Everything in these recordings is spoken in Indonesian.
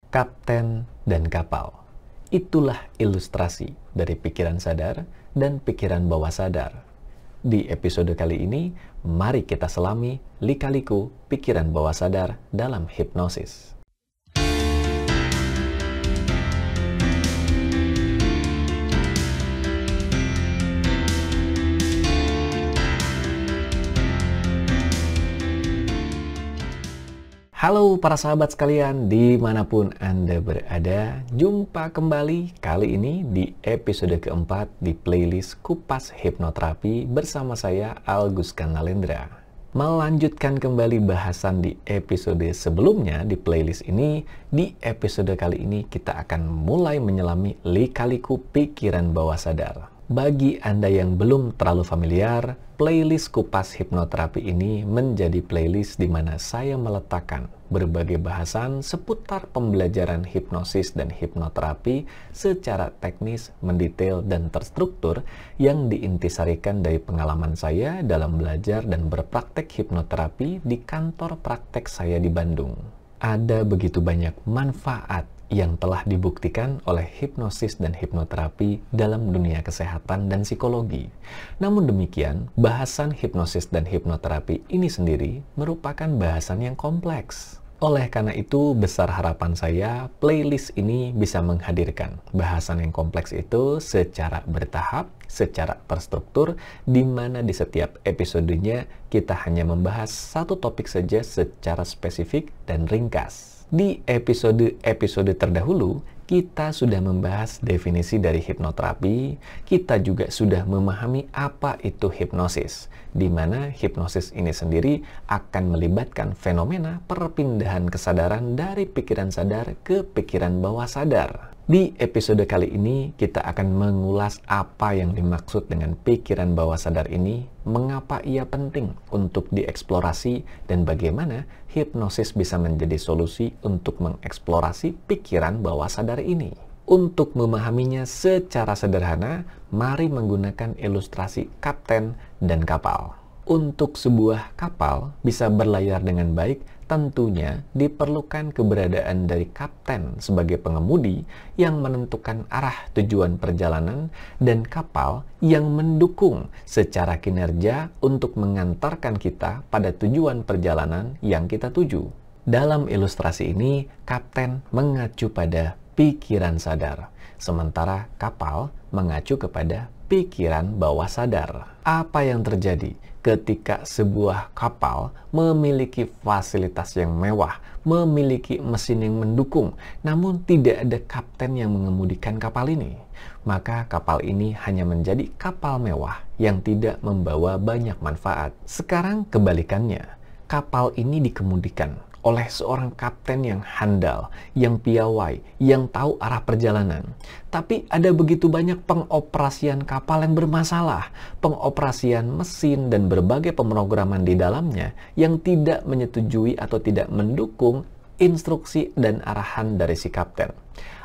Kapten dan kapal. Itulah ilustrasi dari pikiran sadar dan pikiran bawah sadar. Di episode kali ini, mari kita selami lika-liku pikiran bawah sadar dalam hipnosis. Halo para sahabat sekalian, dimanapun Anda berada, jumpa kembali kali ini di episode keempat di playlist Kupas Hipnoterapi bersama saya, Algus Kanalendra. Melanjutkan kembali bahasan di episode sebelumnya di playlist ini, di episode kali ini kita akan mulai menyelami lika-liku pikiran bawah sadar. Bagi Anda yang belum terlalu familiar, playlist Kupas Hipnoterapi ini menjadi playlist di mana saya meletakkan berbagai bahasan seputar pembelajaran hipnosis dan hipnoterapi secara teknis, mendetail, dan terstruktur yang diintisarikan dari pengalaman saya dalam belajar dan berpraktek hipnoterapi di kantor praktek saya di Bandung. Ada begitu banyak manfaat yang telah dibuktikan oleh hipnosis dan hipnoterapi dalam dunia kesehatan dan psikologi. Namun demikian, bahasan hipnosis dan hipnoterapi ini sendiri merupakan bahasan yang kompleks. Oleh karena itu, besar harapan saya, playlist ini bisa menghadirkan bahasan yang kompleks itu secara bertahap, secara terstruktur, di mana di setiap episodenya kita hanya membahas satu topik saja secara spesifik dan ringkas. Di episode terdahulu, kita sudah membahas definisi dari hipnoterapi, kita juga sudah memahami apa itu hipnosis, di mana hipnosis ini sendiri akan melibatkan fenomena perpindahan kesadaran dari pikiran sadar ke pikiran bawah sadar. Di episode kali ini, kita akan mengulas apa yang dimaksud dengan pikiran bawah sadar ini, mengapa ia penting untuk dieksplorasi, dan bagaimana hipnosis bisa menjadi solusi untuk mengeksplorasi pikiran bawah sadar ini. Untuk memahaminya secara sederhana, mari menggunakan ilustrasi kapten dan kapal. Untuk sebuah kapal bisa berlayar dengan baik, tentunya diperlukan keberadaan dari kapten sebagai pengemudi yang menentukan arah tujuan perjalanan dan kapal yang mendukung secara kinerja untuk mengantarkan kita pada tujuan perjalanan yang kita tuju. Dalam ilustrasi ini, kapten mengacu pada pikiran sadar, sementara kapal mengacu kepada pikiran bawah sadar. Apa yang terjadi ketika sebuah kapal memiliki fasilitas yang mewah, memiliki mesin yang mendukung, namun tidak ada kapten yang mengemudikan kapal ini? Maka kapal ini hanya menjadi kapal mewah yang tidak membawa banyak manfaat. Sekarang kebalikannya, kapal ini dikemudikan oleh seorang kapten yang handal, yang piawai, yang tahu arah perjalanan. Tapi ada begitu banyak pengoperasian kapal yang bermasalah, pengoperasian mesin dan berbagai pemrograman di dalamnya yang tidak menyetujui atau tidak mendukung instruksi dan arahan dari si kapten.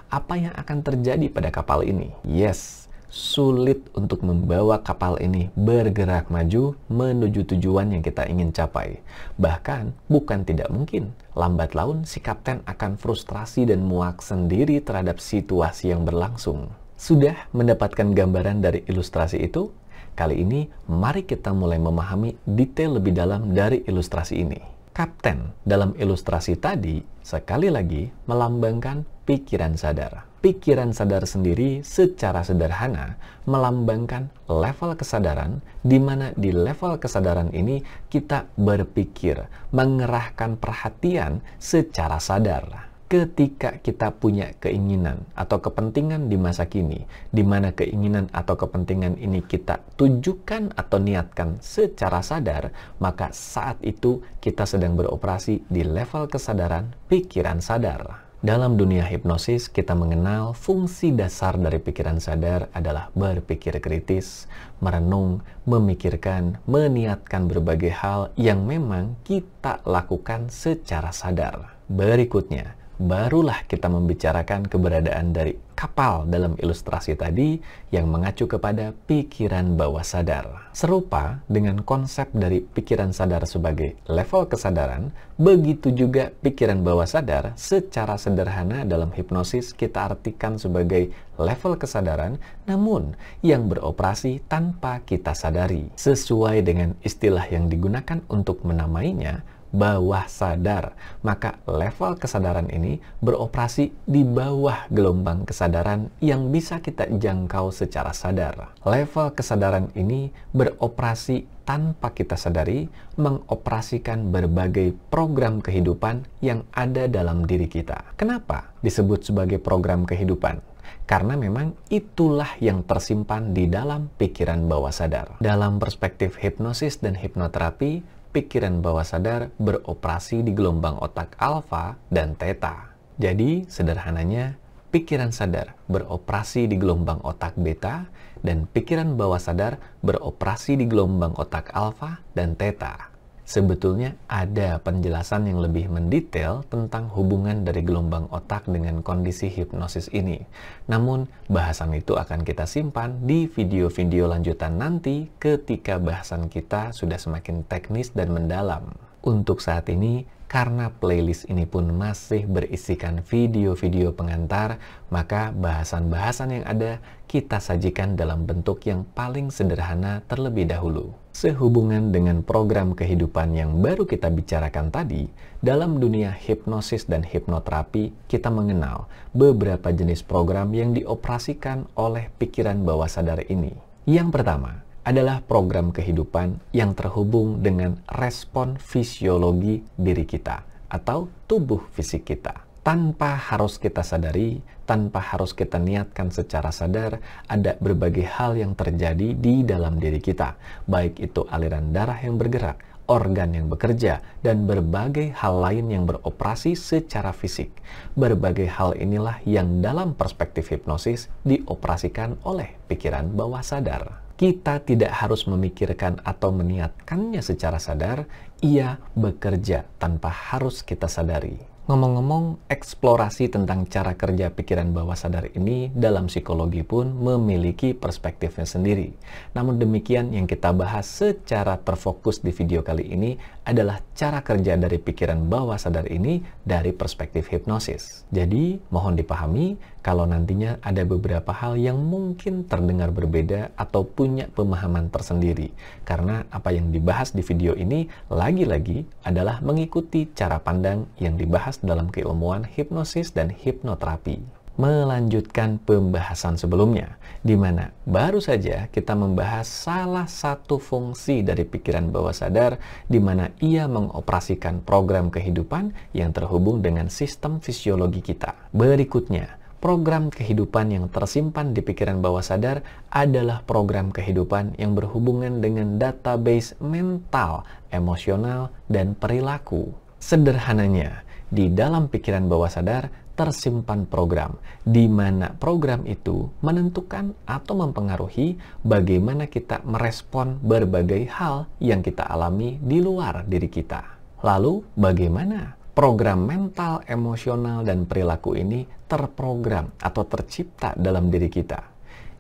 Apa yang akan terjadi pada kapal ini? Yes, sulit untuk membawa kapal ini bergerak maju menuju tujuan yang kita ingin capai. Bahkan, bukan tidak mungkin, lambat laun si kapten akan frustrasi dan muak sendiri terhadap situasi yang berlangsung. Sudah mendapatkan gambaran dari ilustrasi itu? Kali ini, mari kita mulai memahami detail lebih dalam dari ilustrasi ini. Kapten dalam ilustrasi tadi, sekali lagi, melambangkan pikiran sadar. Pikiran sadar sendiri secara sederhana melambangkan level kesadaran, di mana di level kesadaran ini kita berpikir, mengerahkan perhatian secara sadar. Ketika kita punya keinginan atau kepentingan di masa kini, di mana keinginan atau kepentingan ini kita tujukan atau niatkan secara sadar, maka saat itu kita sedang beroperasi di level kesadaran pikiran sadar. Dalam dunia hipnosis, kita mengenal fungsi dasar dari pikiran sadar adalah berpikir kritis, merenung, memikirkan, meniatkan berbagai hal yang memang kita lakukan secara sadar. Berikutnya, barulah kita membicarakan keberadaan dari kapal dalam ilustrasi tadi yang mengacu kepada pikiran bawah sadar. Serupa dengan konsep dari pikiran sadar sebagai level kesadaran, begitu juga pikiran bawah sadar secara sederhana dalam hipnosis kita artikan sebagai level kesadaran, namun yang beroperasi tanpa kita sadari. Sesuai dengan istilah yang digunakan untuk menamainya, bawah sadar, maka level kesadaran ini beroperasi di bawah gelombang kesadaran yang bisa kita jangkau secara sadar. Level kesadaran ini beroperasi tanpa kita sadari, mengoperasikan berbagai program kehidupan yang ada dalam diri kita. Kenapa disebut sebagai program kehidupan? Karena memang itulah yang tersimpan di dalam pikiran bawah sadar. Dalam perspektif hipnosis dan hipnoterapi, pikiran bawah sadar beroperasi di gelombang otak alfa dan theta. Jadi, sederhananya, pikiran sadar beroperasi di gelombang otak beta, dan pikiran bawah sadar beroperasi di gelombang otak alfa dan theta. Sebetulnya ada penjelasan yang lebih mendetail tentang hubungan dari gelombang otak dengan kondisi hipnosis ini. Namun, bahasan itu akan kita simpan di video-video lanjutan nanti ketika bahasan kita sudah semakin teknis dan mendalam. Untuk saat ini, karena playlist ini pun masih berisikan video-video pengantar, maka bahasan-bahasan yang ada kita sajikan dalam bentuk yang paling sederhana terlebih dahulu. Sehubungan dengan program kehidupan yang baru kita bicarakan tadi, dalam dunia hipnosis dan hipnoterapi, kita mengenal beberapa jenis program yang dioperasikan oleh pikiran bawah sadar ini. Yang pertama adalah program kehidupan yang terhubung dengan respon fisiologi diri kita atau tubuh fisik kita. Tanpa harus kita sadari, tanpa harus kita niatkan secara sadar, ada berbagai hal yang terjadi di dalam diri kita, baik itu aliran darah yang bergerak, organ yang bekerja, dan berbagai hal lain yang beroperasi secara fisik. Berbagai hal inilah yang dalam perspektif hipnosis dioperasikan oleh pikiran bawah sadar. Kita tidak harus memikirkan atau meniatkannya secara sadar, ia bekerja tanpa harus kita sadari. Ngomong-ngomong, eksplorasi tentang cara kerja pikiran bawah sadar ini dalam psikologi pun memiliki perspektifnya sendiri. Namun demikian, yang kita bahas secara terfokus di video kali ini adalah cara kerja dari pikiran bawah sadar ini dari perspektif hipnosis. Jadi, mohon dipahami kalau nantinya ada beberapa hal yang mungkin terdengar berbeda atau punya pemahaman tersendiri. Karena apa yang dibahas di video ini lagi-lagi adalah mengikuti cara pandang yang dibahas dalam keilmuan hipnosis dan hipnoterapi. Melanjutkan pembahasan sebelumnya, di mana baru saja kita membahas salah satu fungsi dari pikiran bawah sadar, di mana ia mengoperasikan program kehidupan yang terhubung dengan sistem fisiologi kita. Berikutnya, program kehidupan yang tersimpan di pikiran bawah sadar adalah program kehidupan yang berhubungan dengan database mental, emosional, dan perilaku. Sederhananya, di dalam pikiran bawah sadar tersimpan program, di mana program itu menentukan atau mempengaruhi bagaimana kita merespon berbagai hal yang kita alami di luar diri kita. Lalu, bagaimana program mental, emosional, dan perilaku ini terprogram atau tercipta dalam diri kita?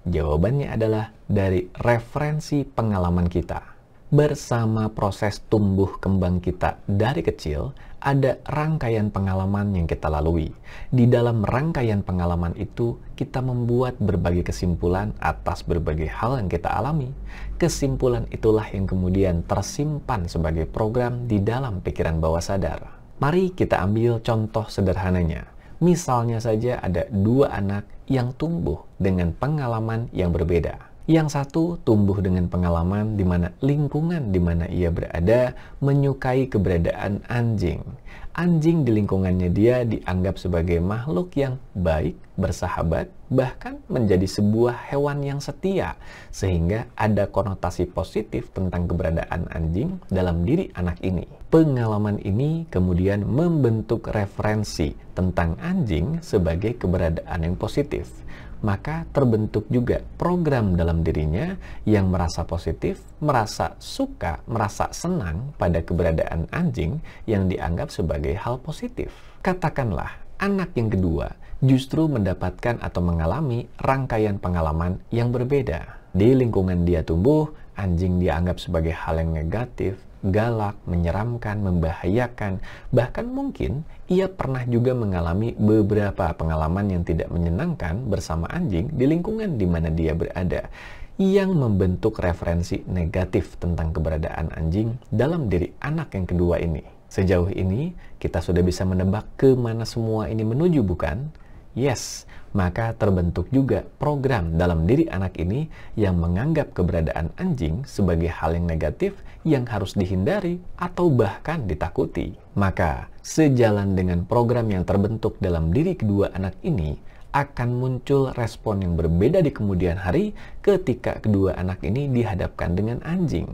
Jawabannya adalah dari referensi pengalaman kita. Bersama proses tumbuh kembang kita dari kecil, ada rangkaian pengalaman yang kita lalui. Di dalam rangkaian pengalaman itu, kita membuat berbagai kesimpulan atas berbagai hal yang kita alami. Kesimpulan itulah yang kemudian tersimpan sebagai program di dalam pikiran bawah sadar. Mari kita ambil contoh sederhananya. Misalnya saja ada dua anak yang tumbuh dengan pengalaman yang berbeda. Yang satu tumbuh dengan pengalaman di mana lingkungan di mana ia berada menyukai keberadaan anjing. Anjing di lingkungannya dia dianggap sebagai makhluk yang baik, bersahabat, bahkan menjadi sebuah hewan yang setia. Sehingga ada konotasi positif tentang keberadaan anjing dalam diri anak ini. Pengalaman ini kemudian membentuk referensi tentang anjing sebagai keberadaan yang positif. Maka terbentuk juga program dalam dirinya yang merasa positif, merasa suka, merasa senang pada keberadaan anjing yang dianggap sebagai hal positif. Katakanlah, anak yang kedua justru mendapatkan atau mengalami rangkaian pengalaman yang berbeda. Di lingkungan dia tumbuh, anjing dianggap sebagai hal yang negatif, galak, menyeramkan, membahayakan. Bahkan mungkin ia pernah juga mengalami beberapa pengalaman yang tidak menyenangkan bersama anjing di lingkungan di mana dia berada, yang membentuk referensi negatif tentang keberadaan anjing dalam diri anak yang kedua ini. Sejauh ini, kita sudah bisa menebak ke mana semua ini menuju, bukan? Yes, maka terbentuk juga program dalam diri anak ini yang menganggap keberadaan anjing sebagai hal yang negatif yang harus dihindari atau bahkan ditakuti. Maka, sejalan dengan program yang terbentuk dalam diri kedua anak ini, akan muncul respon yang berbeda di kemudian hari ketika kedua anak ini dihadapkan dengan anjing.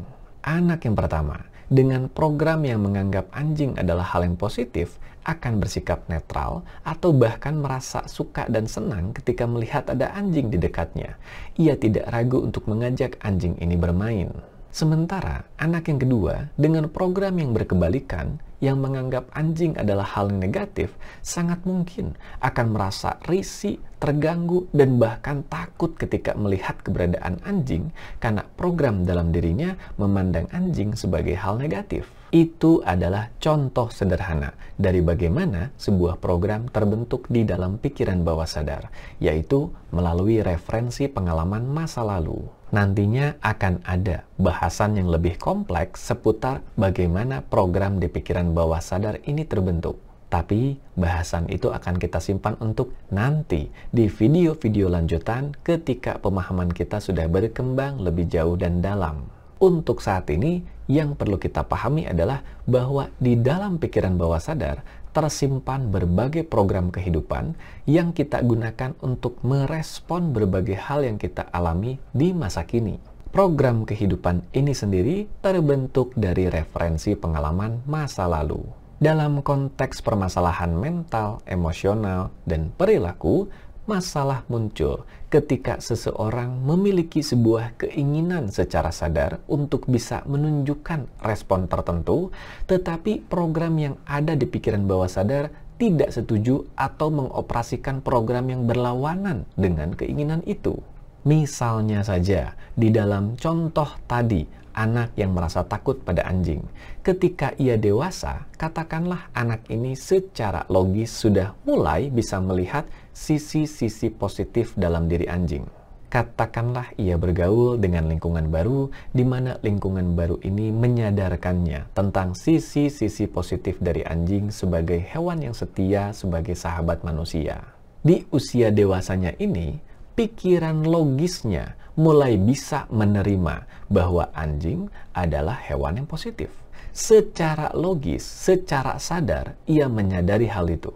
Anak yang pertama, dengan program yang menganggap anjing adalah hal yang positif, akan bersikap netral atau bahkan merasa suka dan senang ketika melihat ada anjing di dekatnya. Ia tidak ragu untuk mengajak anjing ini bermain. Sementara anak yang kedua dengan program yang berkebalikan, yang menganggap anjing adalah hal yang negatif, sangat mungkin akan merasa risih, terganggu, dan bahkan takut ketika melihat keberadaan anjing karena program dalam dirinya memandang anjing sebagai hal negatif. Itu adalah contoh sederhana dari bagaimana sebuah program terbentuk di dalam pikiran bawah sadar, yaitu melalui referensi pengalaman masa lalu. Nantinya akan ada bahasan yang lebih kompleks seputar bagaimana program di pikiran bawah sadar ini terbentuk. Tapi bahasan itu akan kita simpan untuk nanti di video-video lanjutan ketika pemahaman kita sudah berkembang lebih jauh dan dalam. Untuk saat ini, yang perlu kita pahami adalah bahwa di dalam pikiran bawah sadar tersimpan berbagai program kehidupan yang kita gunakan untuk merespon berbagai hal yang kita alami di masa kini. Program kehidupan ini sendiri terbentuk dari referensi pengalaman masa lalu. Dalam konteks permasalahan mental, emosional, dan perilaku, masalah muncul ketika seseorang memiliki sebuah keinginan secara sadar untuk bisa menunjukkan respon tertentu, tetapi program yang ada di pikiran bawah sadar tidak setuju atau mengoperasikan program yang berlawanan dengan keinginan itu. Misalnya saja, di dalam contoh tadi, anak yang merasa takut pada anjing. Ketika ia dewasa, katakanlah anak ini secara logis sudah mulai bisa melihat sisi-sisi positif dalam diri anjing. Katakanlah ia bergaul dengan lingkungan baru, di mana lingkungan baru ini menyadarkannya tentang sisi-sisi positif dari anjing sebagai hewan yang setia, sebagai sahabat manusia. Di usia dewasanya ini, pikiran logisnya mulai bisa menerima bahwa anjing adalah hewan yang positif. Secara logis, secara sadar, ia menyadari hal itu.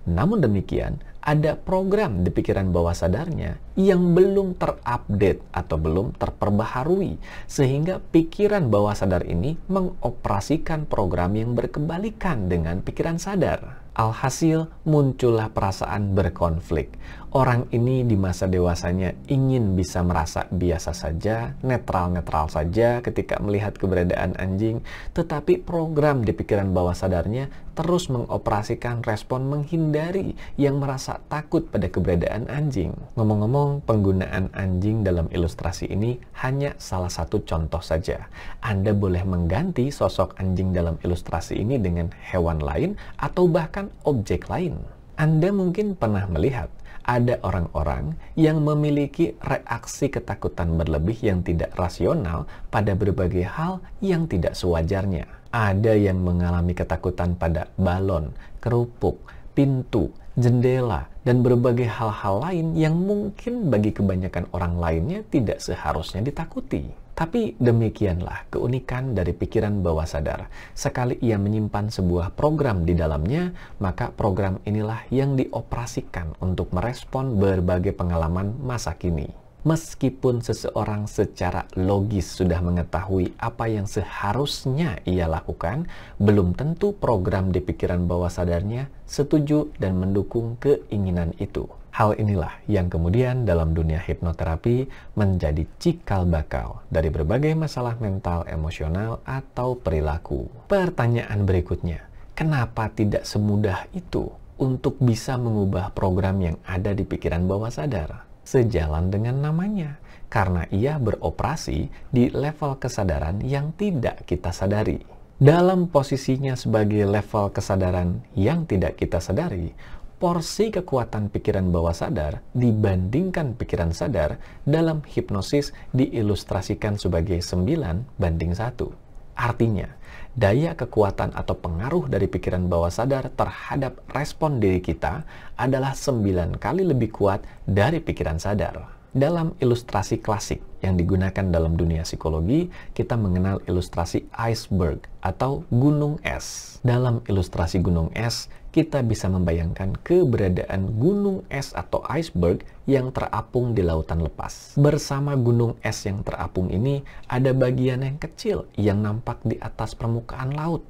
Namun demikian, ada program di pikiran bawah sadarnya yang belum terupdate atau belum terperbaharui, sehingga pikiran bawah sadar ini mengoperasikan program yang berkebalikan dengan pikiran sadar. Alhasil, muncullah perasaan berkonflik. Orang ini di masa dewasanya ingin bisa merasa biasa saja, netral-netral saja ketika melihat keberadaan anjing, tetapi program di pikiran bawah sadarnya terus mengoperasikan respon menghindari yang merasa takut pada keberadaan anjing. Ngomong-ngomong, penggunaan anjing dalam ilustrasi ini hanya salah satu contoh saja. Anda boleh mengganti sosok anjing dalam ilustrasi ini dengan hewan lain atau bahkan objek lain. Anda mungkin pernah melihat ada orang-orang yang memiliki reaksi ketakutan berlebih yang tidak rasional pada berbagai hal yang tidak sewajarnya. Ada yang mengalami ketakutan pada balon, kerupuk, pintu, jendela, dan berbagai hal-hal lain yang mungkin bagi kebanyakan orang lainnya tidak seharusnya ditakuti. Tapi demikianlah keunikan dari pikiran bawah sadar. Sekali ia menyimpan sebuah program di dalamnya, maka program inilah yang dioperasikan untuk merespon berbagai pengalaman masa kini. Meskipun seseorang secara logis sudah mengetahui apa yang seharusnya ia lakukan, belum tentu program di pikiran bawah sadarnya setuju dan mendukung keinginan itu. Hal inilah yang kemudian dalam dunia hipnoterapi menjadi cikal bakal dari berbagai masalah mental, emosional, atau perilaku. Pertanyaan berikutnya, kenapa tidak semudah itu untuk bisa mengubah program yang ada di pikiran bawah sadar. Sejalan dengan namanya, karena ia beroperasi di level kesadaran yang tidak kita sadari. Dalam posisinya sebagai level kesadaran yang tidak kita sadari, porsi kekuatan pikiran bawah sadar dibandingkan pikiran sadar dalam hipnosis diilustrasikan sebagai 9:1. Artinya, daya kekuatan atau pengaruh dari pikiran bawah sadar terhadap respon diri kita adalah 9 kali lebih kuat dari pikiran sadar. Dalam ilustrasi klasik yang digunakan dalam dunia psikologi, kita mengenal ilustrasi iceberg atau gunung es. Dalam ilustrasi gunung es, kita bisa membayangkan keberadaan gunung es atau iceberg yang terapung di lautan lepas. Bersama gunung es yang terapung ini, ada bagian yang kecil yang nampak di atas permukaan laut.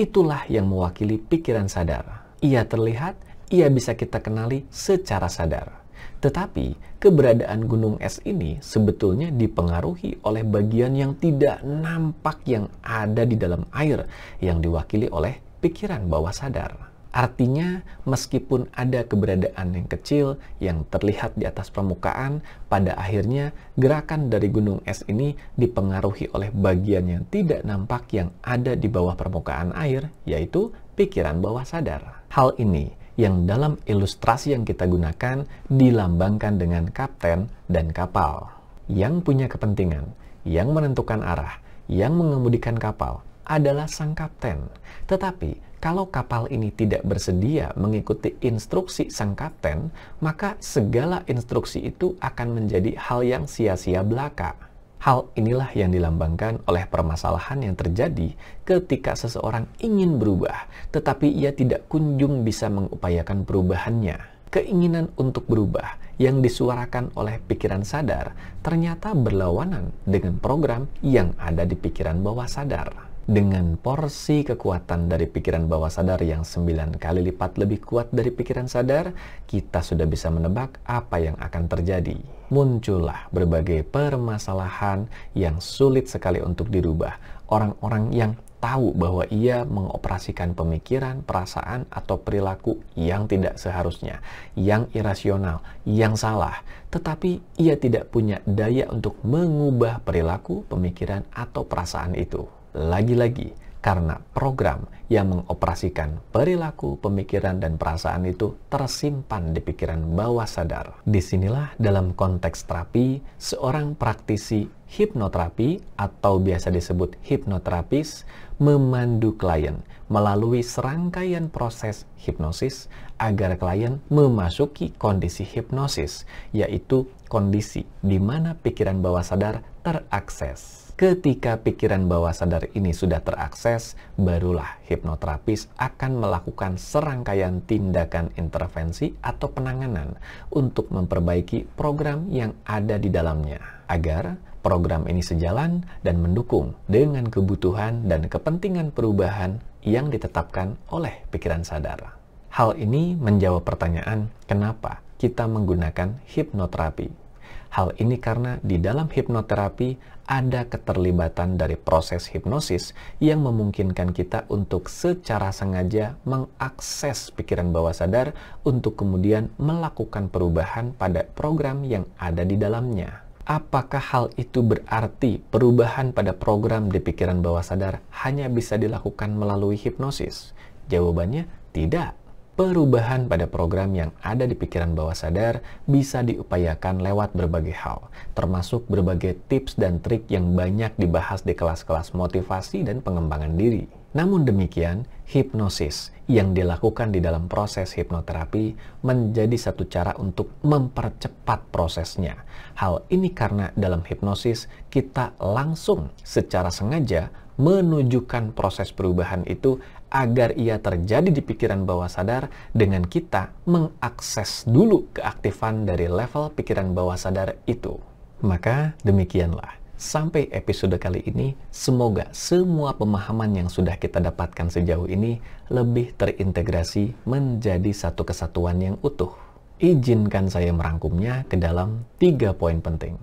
Itulah yang mewakili pikiran sadar. Ia terlihat, ia bisa kita kenali secara sadar. Tetapi, keberadaan gunung es ini sebetulnya dipengaruhi oleh bagian yang tidak nampak yang ada di dalam air, yang diwakili oleh pikiran bawah sadar. Artinya, meskipun ada keberadaan yang kecil yang terlihat di atas permukaan, pada akhirnya gerakan dari gunung es ini dipengaruhi oleh bagian yang tidak nampak yang ada di bawah permukaan air, yaitu pikiran bawah sadar. Hal ini yang dalam ilustrasi yang kita gunakan dilambangkan dengan kapten dan kapal. Yang punya kepentingan, yang menentukan arah, yang mengemudikan kapal adalah sang kapten. Tetapi, kalau kapal ini tidak bersedia mengikuti instruksi sang kapten, maka segala instruksi itu akan menjadi hal yang sia-sia belaka. Hal inilah yang dilambangkan oleh permasalahan yang terjadi ketika seseorang ingin berubah, tetapi ia tidak kunjung bisa mengupayakan perubahannya. Keinginan untuk berubah yang disuarakan oleh pikiran sadar ternyata berlawanan dengan program yang ada di pikiran bawah sadar. Dengan porsi kekuatan dari pikiran bawah sadar yang 9 kali lipat lebih kuat dari pikiran sadar, kita sudah bisa menebak apa yang akan terjadi. Muncullah berbagai permasalahan yang sulit sekali untuk dirubah. Orang-orang yang tahu bahwa ia mengoperasikan pemikiran, perasaan, atau perilaku yang tidak seharusnya, yang irasional, yang salah, tetapi ia tidak punya daya untuk mengubah perilaku, pemikiran, atau perasaan itu. Lagi-lagi, karena program yang mengoperasikan perilaku, pemikiran, dan perasaan itu tersimpan di pikiran bawah sadar. Disinilah dalam konteks terapi, seorang praktisi hipnoterapi atau biasa disebut hipnoterapis memandu klien melalui serangkaian proses hipnosis agar klien memasuki kondisi hipnosis, yaitu kondisi di mana pikiran bawah sadar terakses. Ketika pikiran bawah sadar ini sudah terakses, barulah hipnoterapis akan melakukan serangkaian tindakan intervensi atau penanganan untuk memperbaiki program yang ada di dalamnya, agar program ini sejalan dan mendukung dengan kebutuhan dan kepentingan perubahan yang ditetapkan oleh pikiran sadar. Hal ini menjawab pertanyaan, kenapa kita menggunakan hipnoterapi? Hal ini karena di dalam hipnoterapi ada keterlibatan dari proses hipnosis yang memungkinkan kita untuk secara sengaja mengakses pikiran bawah sadar untuk kemudian melakukan perubahan pada program yang ada di dalamnya. Apakah hal itu berarti perubahan pada program di pikiran bawah sadar hanya bisa dilakukan melalui hipnosis? Jawabannya tidak. Perubahan pada program yang ada di pikiran bawah sadar bisa diupayakan lewat berbagai hal, termasuk berbagai tips dan trik yang banyak dibahas di kelas-kelas motivasi dan pengembangan diri. Namun demikian, hipnosis yang dilakukan di dalam proses hipnoterapi menjadi satu cara untuk mempercepat prosesnya. Hal ini karena dalam hipnosis kita langsung secara sengaja menunjukkan proses perubahan itu agar ia terjadi di pikiran bawah sadar dengan kita mengakses dulu keaktifan dari level pikiran bawah sadar itu. Maka demikianlah. Sampai episode kali ini, semoga semua pemahaman yang sudah kita dapatkan sejauh ini lebih terintegrasi menjadi satu kesatuan yang utuh. Izinkan saya merangkumnya ke dalam 3 poin penting.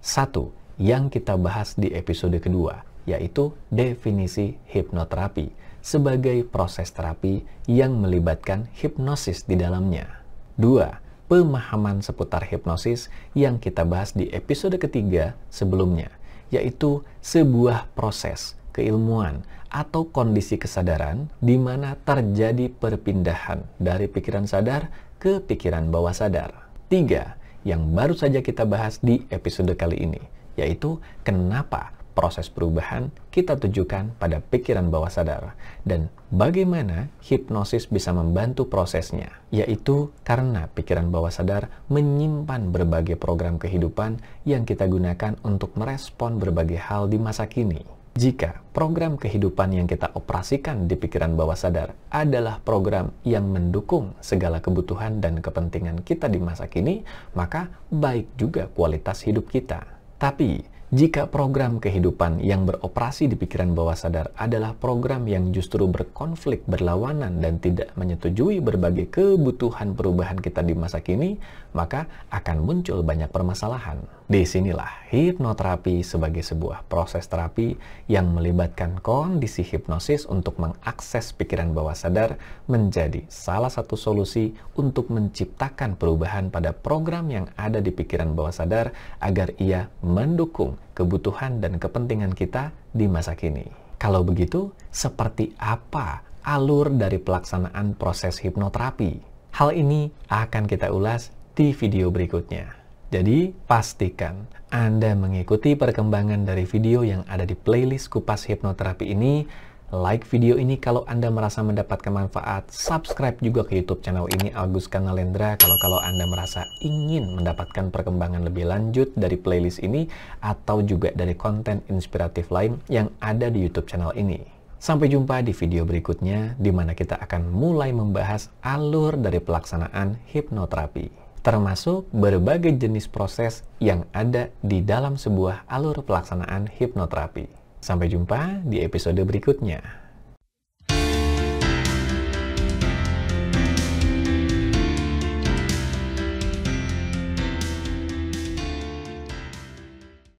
1. Yang kita bahas di episode kedua, yaitu definisi hipnoterapi. sebagai proses terapi yang melibatkan hipnosis di dalamnya. 2. Pemahaman seputar hipnosis yang kita bahas di episode ketiga sebelumnya, yaitu sebuah proses keilmuan atau kondisi kesadaran di mana terjadi perpindahan dari pikiran sadar ke pikiran bawah sadar. 3. Yang baru saja kita bahas di episode kali ini, yaitu kenapa proses perubahan kita tujukan pada pikiran bawah sadar dan bagaimana hipnosis bisa membantu prosesnya, yaitu karena pikiran bawah sadar menyimpan berbagai program kehidupan yang kita gunakan untuk merespon berbagai hal di masa kini. Jika program kehidupan yang kita operasikan di pikiran bawah sadar adalah program yang mendukung segala kebutuhan dan kepentingan kita di masa kini, maka baik juga kualitas hidup kita. Tapi jika program kehidupan yang beroperasi di pikiran bawah sadar adalah program yang justru berkonflik, berlawanan, dan tidak menyetujui berbagai kebutuhan perubahan kita di masa kini, maka akan muncul banyak permasalahan. Disinilah hipnoterapi sebagai sebuah proses terapi yang melibatkan kondisi hipnosis untuk mengakses pikiran bawah sadar menjadi salah satu solusi untuk menciptakan perubahan pada program yang ada di pikiran bawah sadar agar ia mendukung kebutuhan dan kepentingan kita di masa kini. Kalau begitu, seperti apa alur dari pelaksanaan proses hipnoterapi? Hal ini akan kita ulas di video berikutnya. Jadi, pastikan Anda mengikuti perkembangan dari video yang ada di playlist Kupas Hipnoterapi ini. Like video ini kalau Anda merasa mendapatkan manfaat. Subscribe juga ke YouTube channel ini, Agus Kanalendra, kalau Anda merasa ingin mendapatkan perkembangan lebih lanjut dari playlist ini atau juga dari konten inspiratif lain yang ada di YouTube channel ini. Sampai jumpa di video berikutnya, di mana kita akan mulai membahas alur dari pelaksanaan hipnoterapi, termasuk berbagai jenis proses yang ada di dalam sebuah alur pelaksanaan hipnoterapi. Sampai jumpa di episode berikutnya.